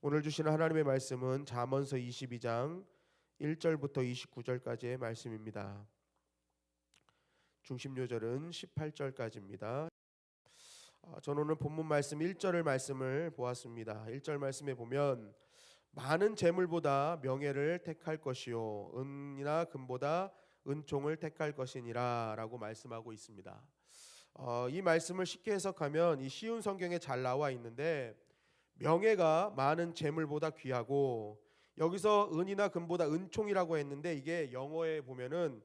오늘 주시는 하나님의 말씀은 잠언서 22장 1절부터 29절까지의 말씀입니다. 중심 요절은 18절까지입니다. 저는 오늘 본문 말씀 1절을 말씀을 보았습니다. 1절 말씀에 보면 많은 재물보다 명예를 택할 것이요 은이나 금보다 은총을 택할 것이니라 라고 말씀하고 있습니다. 이 말씀을 쉽게 해석하면 이 쉬운 성경에 잘 나와 있는데, 명예가 많은 재물보다 귀하고, 여기서 은이나 금보다 은총이라고 했는데 이게 영어에 보면은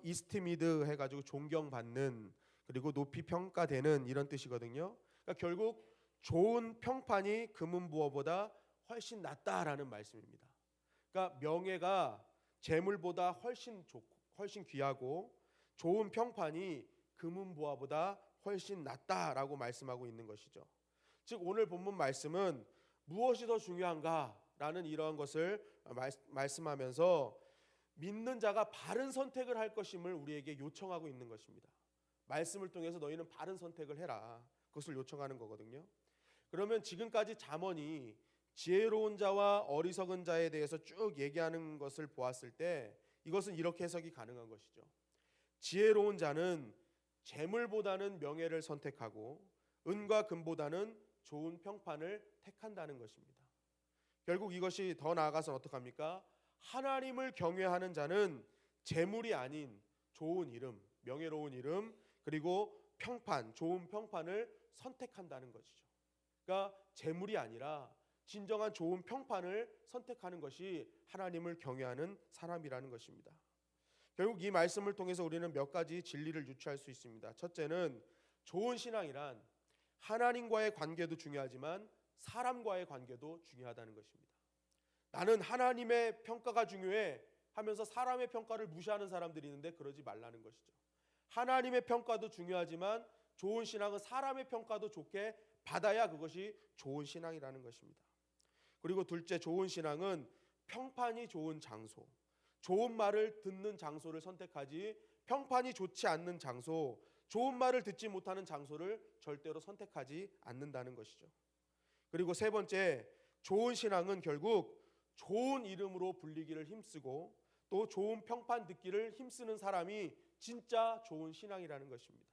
이스티미드 해가지고 존경받는, 그리고 높이 평가되는 이런 뜻이거든요. 그러니까 결국 좋은 평판이 금은부어보다 훨씬 낫다라는 말씀입니다. 그러니까 명예가 재물보다 훨씬 좋고 훨씬 귀하고, 좋은 평판이 금은부화보다 훨씬 낫다라고 말씀하고 있는 것이죠. 즉 오늘 본문 말씀은 무엇이 더 중요한가라는 이러한 것을 말씀하면서 믿는 자가 바른 선택을 할 것임을 우리에게 요청하고 있는 것입니다. 말씀을 통해서 너희는 바른 선택을 해라, 그것을 요청하는 거거든요. 그러면 지금까지 잠언이 지혜로운 자와 어리석은 자에 대해서 쭉 얘기하는 것을 보았을 때 이것은 이렇게 해석이 가능한 것이죠. 지혜로운 자는 재물보다는 명예를 선택하고 은과 금보다는 좋은 평판을 택한다는 것입니다. 결국 이것이 더 나아가서 어떡합니까? 하나님을 경외하는 자는 재물이 아닌 좋은 이름, 명예로운 이름, 그리고 평판, 좋은 평판을 선택한다는 것이죠. 그러니까 재물이 아니라 진정한 좋은 평판을 선택하는 것이 하나님을 경외하는 사람이라는 것입니다. 결국 이 말씀을 통해서 우리는 몇 가지 진리를 유추할 수 있습니다. 첫째는 좋은 신앙이란 하나님과의 관계도 중요하지만 사람과의 관계도 중요하다는 것입니다. 나는 하나님의 평가가 중요해 하면서 사람의 평가를 무시하는 사람들이 있는데 그러지 말라는 것이죠. 하나님의 평가도 중요하지만 좋은 신앙은 사람의 평가도 좋게 받아야 그것이 좋은 신앙이라는 것입니다. 그리고 둘째, 좋은 신앙은 평판이 좋은 장소, 좋은 말을 듣는 장소를 선택하지 평판이 좋지 않는 장소, 좋은 말을 듣지 못하는 장소를 절대로 선택하지 않는다는 것이죠. 그리고 세 번째, 좋은 신앙은 결국 좋은 이름으로 불리기를 힘쓰고 또 좋은 평판 듣기를 힘쓰는 사람이 진짜 좋은 신앙이라는 것입니다.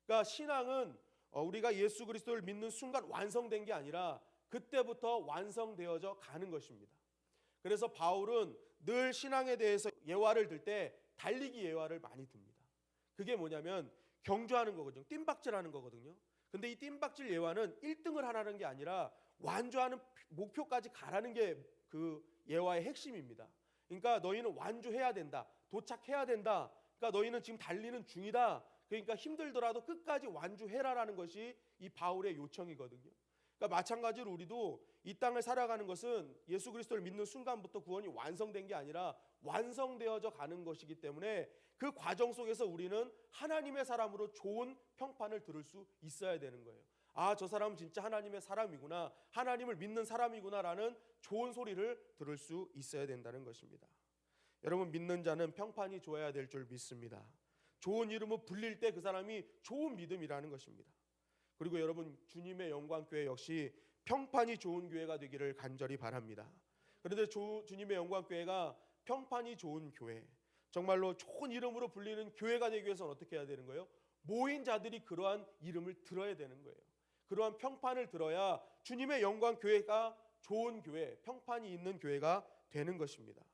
그러니까 신앙은 우리가 예수 그리스도를 믿는 순간 완성된 게 아니라 그때부터 완성되어져 가는 것입니다. 그래서 바울은 늘 신앙에 대해서 예화를 들 때 달리기 예화를 많이 듭니다. 그게 뭐냐면 경주하는 거거든요. 뜀박질하는 거거든요. 근데 이 뜀박질 예화는 1등을 하라는 게 아니라 완주하는 목표까지 가라는 게 그 예화의 핵심입니다. 그러니까 너희는 완주해야 된다, 도착해야 된다, 그러니까 너희는 지금 달리는 중이다, 그러니까 힘들더라도 끝까지 완주해라라는 것이 이 바울의 요청이거든요. 그러니까 마찬가지로 우리도 이 땅을 살아가는 것은 예수 그리스도를 믿는 순간부터 구원이 완성된 게 아니라 완성되어져 가는 것이기 때문에 그 과정 속에서 우리는 하나님의 사람으로 좋은 평판을 들을 수 있어야 되는 거예요. 아, 저 사람은 진짜 하나님의 사람이구나, 하나님을 믿는 사람이구나라는 좋은 소리를 들을 수 있어야 된다는 것입니다. 여러분, 믿는 자는 평판이 좋아야 될 줄 믿습니다. 좋은 이름을 불릴 때 그 사람이 좋은 믿음이라는 것입니다. 그리고 여러분, 주님의 영광교회 역시 평판이 좋은 교회가 되기를 간절히 바랍니다. 그런데 주님의 영광교회가 평판이 좋은 교회, 정말로 좋은 이름으로 불리는 교회가 되기 위해서는 어떻게 해야 되는 거예요? 모인 자들이 그러한 이름을 들어야 되는 거예요. 그러한 평판을 들어야 주님의 영광교회가 좋은 교회, 평판이 있는 교회가 되는 것입니다.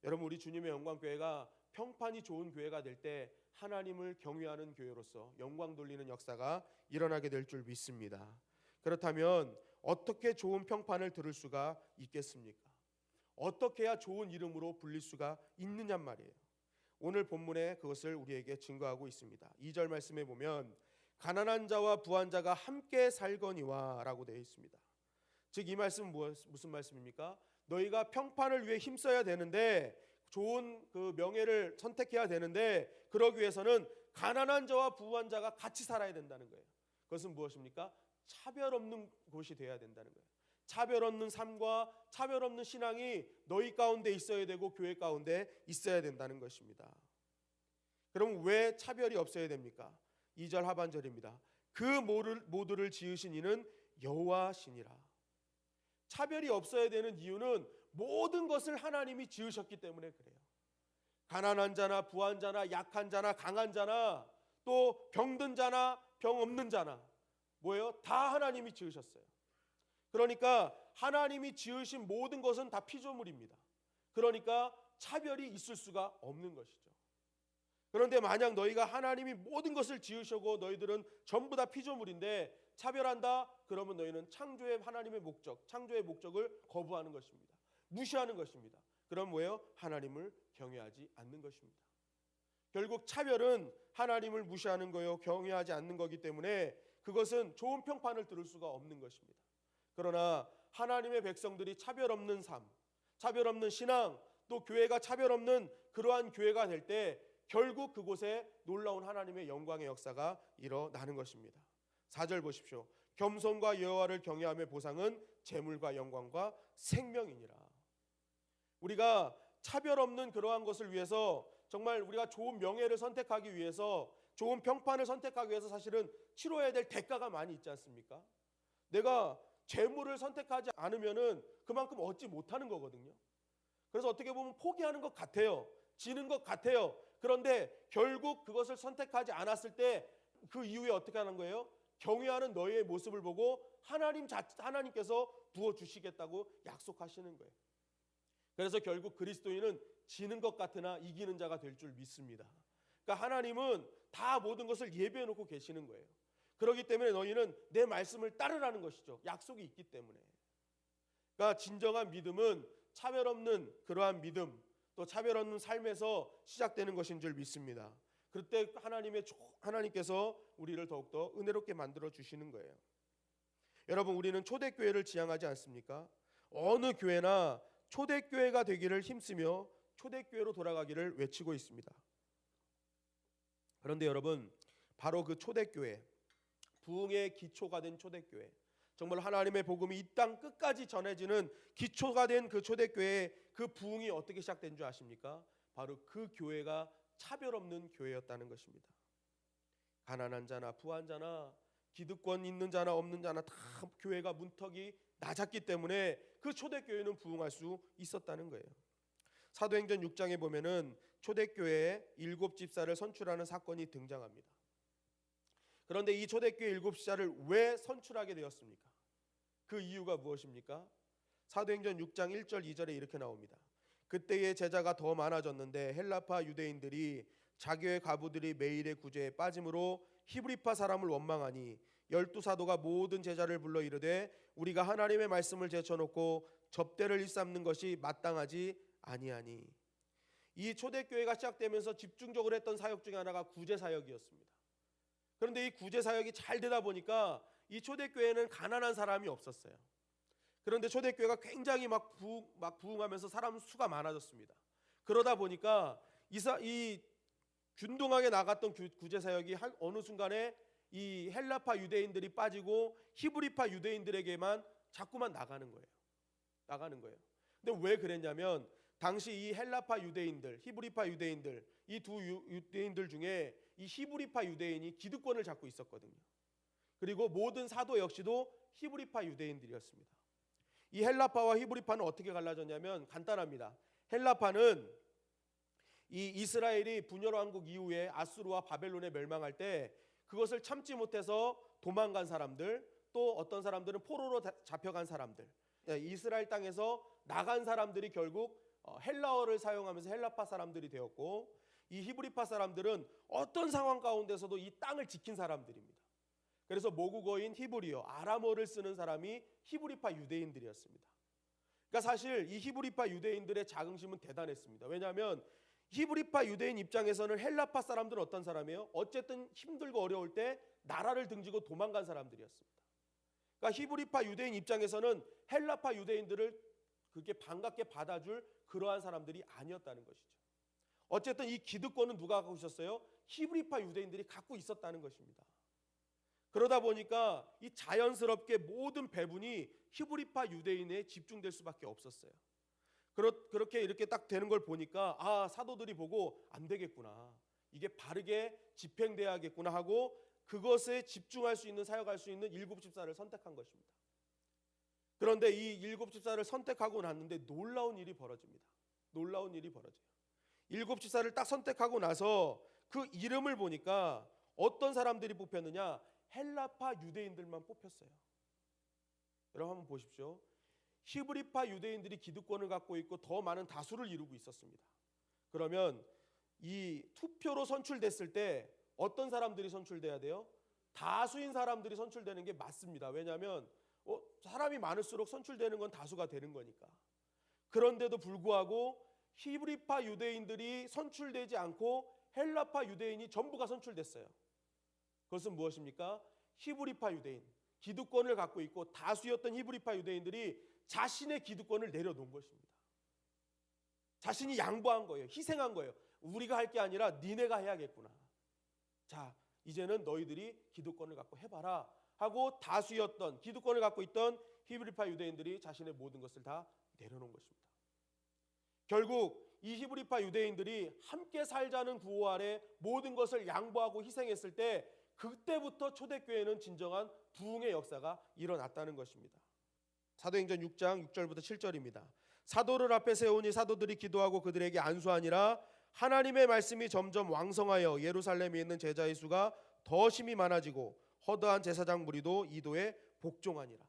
여러분, 우리 주님의 영광교회가 평판이 좋은 교회가 될 때 하나님을 경외하는 교회로서 영광 돌리는 역사가 일어나게 될 줄 믿습니다. 그렇다면 어떻게 좋은 평판을 들을 수가 있겠습니까? 어떻게 해야 좋은 이름으로 불릴 수가 있느냐 말이에요. 오늘 본문에 그것을 우리에게 증거하고 있습니다. 2절 말씀에 보면 가난한 자와 부한 자가 함께 살거니와 라고 되어 있습니다. 즉 이 말씀은 무슨 말씀입니까? 너희가 평판을 위해 힘써야 되는데, 좋은 그 명예를 선택해야 되는데, 그러기 위해서는 가난한 자와 부한 자가 같이 살아야 된다는 거예요. 그것은 무엇입니까? 차별 없는 곳이 되어야 된다는 거예요. 차별 없는 삶과 차별 없는 신앙이 너희 가운데 있어야 되고 교회 가운데 있어야 된다는 것입니다. 그럼 왜 차별이 없어야 됩니까? 2절 하반절입니다. 그 모두를 지으신 이는 여호와시니라. 차별이 없어야 되는 이유는 모든 것을 하나님이 지으셨기 때문에 그래요. 가난한 자나 부한 자나 약한 자나 강한 자나 또 병든 자나 병 없는 자나 뭐예요? 다 하나님이 지으셨어요. 그러니까 하나님이 지으신 모든 것은 다 피조물입니다. 그러니까 차별이 있을 수가 없는 것이죠. 그런데 만약 너희가 하나님이 모든 것을 지으시고 너희들은 전부 다 피조물인데 차별한다? 그러면 너희는 창조의 하나님의 목적, 창조의 목적을 거부하는 것입니다. 무시하는 것입니다. 그럼 뭐예요? 하나님을 경외하지 않는 것입니다. 결국 차별은 하나님을 무시하는 거요, 경외하지 않는 거기 때문에 그것은 좋은 평판을 들을 수가 없는 것입니다. 그러나 하나님의 백성들이 차별 없는 삶, 차별 없는 신앙, 또 교회가 차별 없는 그러한 교회가 될 때 결국 그곳에 놀라운 하나님의 영광의 역사가 일어나는 것입니다. 4절 보십시오. 겸손과 여호와를 경외함의 보상은 재물과 영광과 생명이니라. 우리가 차별 없는 그러한 것을 위해서 정말 우리가 좋은 명예를 선택하기 위해서 좋은 평판을 선택하기 위해서 사실은 치러야 될 대가가 많이 있지 않습니까? 내가 재물을 선택하지 않으면은 그만큼 얻지 못하는 거거든요. 그래서 어떻게 보면 포기하는 것 같아요. 지는 것 같아요. 그런데 결국 그것을 선택하지 않았을 때 그 이후에 어떻게 하는 거예요? 경외하는 너희의 모습을 보고 하나님께서 부어주시겠다고 약속하시는 거예요. 그래서 결국 그리스도인은 지는 것 같으나 이기는 자가 될 줄 믿습니다. 그러니까 하나님은 다 모든 것을 예비해 놓고 계시는 거예요. 그렇기 때문에 너희는 내 말씀을 따르라는 것이죠. 약속이 있기 때문에. 그러니까 진정한 믿음은 차별 없는 그러한 믿음, 또 차별 없는 삶에서 시작되는 것인 줄 믿습니다. 그때 하나님께서 우리를 더욱더 은혜롭게 만들어 주시는 거예요. 여러분, 우리는 초대교회를 지향하지 않습니까? 어느 교회나 초대교회가 되기를 힘쓰며 초대교회로 돌아가기를 외치고 있습니다. 그런데 여러분, 바로 그 초대교회, 부흥의 기초가 된 초대교회, 정말 하나님의 복음이 이 땅 끝까지 전해지는 기초가 된 그 초대교회의 그 부흥이 어떻게 시작된 줄 아십니까? 바로 그 교회가 차별 없는 교회였다는 것입니다. 가난한 자나 부한 자나 기득권 있는 자나 없는 자나 다 교회가 문턱이 낮았기 때문에 그 초대교회는 부흥할 수 있었다는 거예요. 사도행전 6장에 보면은 초대교회에 7집사를 선출하는 사건이 등장합니다. 그런데 이 초대교회 7집사를 왜 선출하게 되었습니까? 그 이유가 무엇입니까? 사도행전 6장 1절 2절에 이렇게 나옵니다. 그때의 제자가 더 많아졌는데 헬라파 유대인들이 자기의 과부들이 매일의 구제에 빠짐으로 히브리파 사람을 원망하니 12사도가 모든 제자를 불러 이르되 우리가 하나님의 말씀을 제쳐놓고 접대를 일삼는 것이 마땅하지 아니하니. 이 초대교회가 시작되면서 집중적으로 했던 사역 중에 하나가 구제 사역이었습니다. 그런데 이 구제 사역이 잘 되다 보니까 이 초대교회는 가난한 사람이 없었어요. 그런데 초대교회가 굉장히 막 부흥하면서 사람 수가 많아졌습니다. 그러다 보니까 이 균등하게 나갔던 구제 사역이 어느 순간에 이 헬라파 유대인들이 빠지고 히브리파 유대인들에게만 자꾸만 나가는 거예요. 근데 왜 그랬냐면 당시 이 헬라파 유대인들, 히브리파 유대인들, 이 두 유대인들 중에 이 히브리파 유대인이 기득권을 잡고 있었거든요. 그리고 모든 사도 역시도 히브리파 유대인들이었습니다. 이 헬라파와 히브리파는 어떻게 갈라졌냐면 간단합니다. 헬라파는 이 이스라엘이 분열 왕국 이후에 아수르와 바벨론에 멸망할 때 그것을 참지 못해서 도망간 사람들, 또 어떤 사람들은 포로로 잡혀간 사람들, 이스라엘 땅에서 나간 사람들이 결국 헬라어를 사용하면서 헬라파 사람들이 되었고, 이 히브리파 사람들은 어떤 상황 가운데서도 이 땅을 지킨 사람들입니다. 그래서 모국어인 히브리어, 아람어를 쓰는 사람이 히브리파 유대인들이었습니다. 그러니까 사실 이 히브리파 유대인들의 자긍심은 대단했습니다. 왜냐하면 히브리파 유대인 입장에서는 헬라파 사람들은 어떤 사람이에요? 어쨌든 힘들고 어려울 때 나라를 등지고 도망간 사람들이었습니다. 그러니까 히브리파 유대인 입장에서는 헬라파 유대인들을 그렇게 반갑게 받아줄 그러한 사람들이 아니었다는 것이죠. 어쨌든 이 기득권은 누가 갖고 있었어요? 히브리파 유대인들이 갖고 있었다는 것입니다. 그러다 보니까 이 자연스럽게 모든 배분이 히브리파 유대인에 집중될 수밖에 없었어요. 그렇게 이렇게 딱 되는 걸 보니까 사도들이 보고 안 되겠구나, 이게 바르게 집행돼야겠구나 하고 그것에 집중할 수 있는, 사역할 수 있는 7집사를 선택한 것입니다. 그런데 이 7집사를 선택하고 났는데 놀라운 일이 벌어집니다. 놀라운 일이 벌어져요. 7집사를 딱 선택하고 나서 그 이름을 보니까 어떤 사람들이 뽑혔느냐? 헬라파 유대인들만 뽑혔어요. 여러분 한번 보십시오. 히브리파 유대인들이 기득권을 갖고 있고 더 많은 다수를 이루고 있었습니다. 그러면 이 투표로 선출됐을 때 어떤 사람들이 선출돼야 돼요? 다수인 사람들이 선출되는 게 맞습니다. 왜냐하면 사람이 많을수록 선출되는 건 다수가 되는 거니까. 그런데도 불구하고 히브리파 유대인들이 선출되지 않고 헬라파 유대인이 전부가 선출됐어요. 그것은 무엇입니까? 히브리파 유대인, 기득권을 갖고 있고 다수였던 히브리파 유대인들이 자신의 기득권을 내려놓은 것입니다. 자신이 양보한 거예요. 희생한 거예요. 우리가 할 게 아니라 니네가 해야겠구나. 자, 이제는 너희들이 기득권을 갖고 해봐라 하고 다수였던 기득권을 갖고 있던 히브리파 유대인들이 자신의 모든 것을 다 내려놓은 것입니다. 결국 이 히브리파 유대인들이 함께 살자는 구호 아래 모든 것을 양보하고 희생했을 때 그때부터 초대교회는 진정한 부흥의 역사가 일어났다는 것입니다. 사도행전 6장 6절부터 7절입니다. 사도를 앞에 세우니 사도들이 기도하고 그들에게 안수하니라. 하나님의 말씀이 점점 왕성하여 예루살렘에 있는 제자의 수가 더 심히 많아지고 허다한 제사장 무리도 이도에 복종하니라.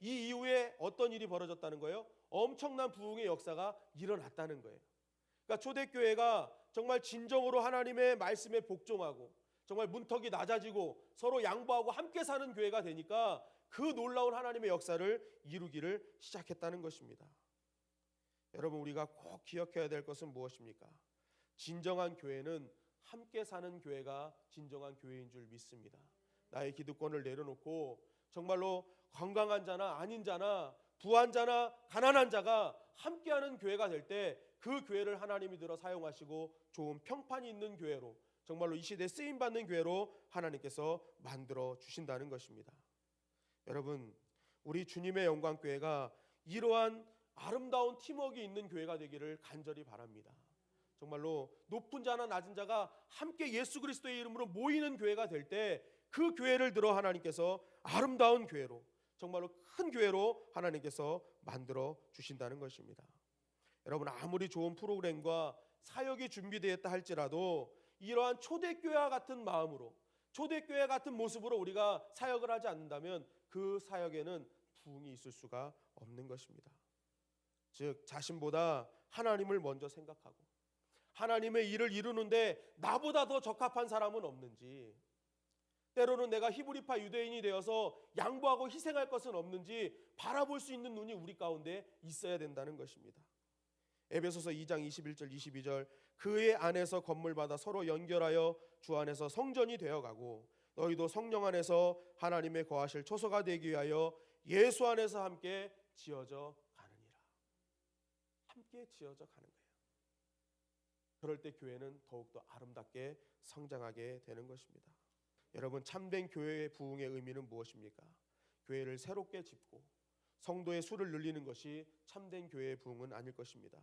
이 이후에 어떤 일이 벌어졌다는 거예요? 엄청난 부흥의 역사가 일어났다는 거예요. 그러니까 초대교회가 정말 진정으로 하나님의 말씀에 복종하고 정말 문턱이 낮아지고 서로 양보하고 함께 사는 교회가 되니까 그 놀라운 하나님의 역사를 이루기를 시작했다는 것입니다. 여러분, 우리가 꼭 기억해야 될 것은 무엇입니까? 진정한 교회는 함께 사는 교회가 진정한 교회인 줄 믿습니다. 나의 기득권을 내려놓고 정말로 건강한 자나 아닌 자나 부한 자나 가난한 자가 함께하는 교회가 될 때 그 교회를 하나님이 들어 사용하시고 좋은 평판이 있는 교회로, 정말로 이 시대에 쓰임받는 교회로 하나님께서 만들어 주신다는 것입니다. 여러분, 우리 주님의 영광교회가 이러한 아름다운 팀워크가 있는 교회가 되기를 간절히 바랍니다. 정말로 높은 자나 낮은 자가 함께 예수 그리스도의 이름으로 모이는 교회가 될 때 그 교회를 들어 하나님께서 아름다운 교회로, 정말로 큰 교회로 하나님께서 만들어 주신다는 것입니다. 여러분, 아무리 좋은 프로그램과 사역이 준비되었다 할지라도 이러한 초대교회와 같은 마음으로, 초대교회 같은 모습으로 우리가 사역을 하지 않는다면 그 사역에는 부흥이 있을 수가 없는 것입니다. 즉, 자신보다 하나님을 먼저 생각하고 하나님의 일을 이루는데 나보다 더 적합한 사람은 없는지, 때로는 내가 히브리파 유대인이 되어서 양보하고 희생할 것은 없는지 바라볼 수 있는 눈이 우리 가운데 있어야 된다는 것입니다. 에베소서 2장 21절 22절 그의 안에서 건물마다 서로 연결하여 주 안에서 성전이 되어가고 너희도 성령 안에서 하나님의 거하실 초소가 되기 위하여 예수 안에서 함께 지어져 가느니라. 함께 지어져 가는 거예요. 그럴 때 교회는 더욱더 아름답게 성장하게 되는 것입니다. 여러분, 참된 교회의 부흥의 의미는 무엇입니까? 교회를 새롭게 짓고 성도의 수를 늘리는 것이 참된 교회의 부흥은 아닐 것입니다.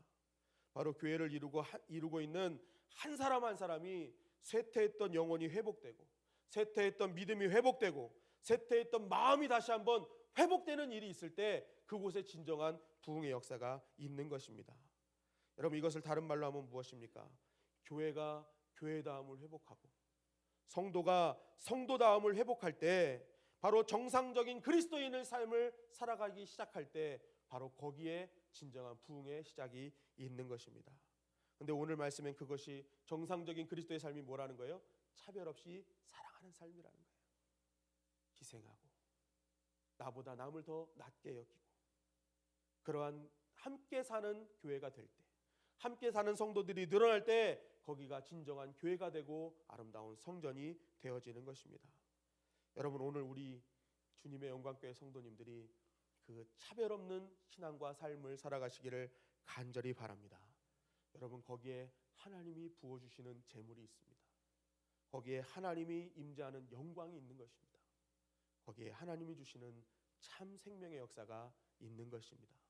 바로 교회를 이루고 있는 한 사람 한 사람이 쇠퇴했던 영혼이 회복되고 쇠퇴했던 믿음이 회복되고 쇠퇴했던 마음이 다시 한번 회복되는 일이 있을 때 그곳에 진정한 부흥의 역사가 있는 것입니다. 여러분, 이것을 다른 말로 하면 무엇입니까? 교회가 교회다움을 회복하고 성도가 성도다움을 회복할 때, 바로 정상적인 그리스도인의 삶을 살아가기 시작할 때 바로 거기에 진정한 부흥의 시작이 있는 것입니다. 그런데 오늘 말씀엔 그것이 정상적인 그리스도의 삶이 뭐라는 거예요? 차별 없이 사랑하는 삶이라는 거예요. 희생하고 나보다 남을 더 낮게 여기고, 그러한 함께 사는 교회가 될 때, 함께 사는 성도들이 늘어날 때 거기가 진정한 교회가 되고 아름다운 성전이 되어지는 것입니다. 여러분, 오늘 우리 주님의 영광교회 성도님들이 그 차별 없는 신앙과 삶을 살아가시기를 간절히 바랍니다. 여러분, 거기에 하나님이 부어주시는 재물이 있습니다. 거기에 하나님이 임재하는 영광이 있는 것입니다. 거기에 하나님이 주시는 참 생명의 역사가 있는 것입니다.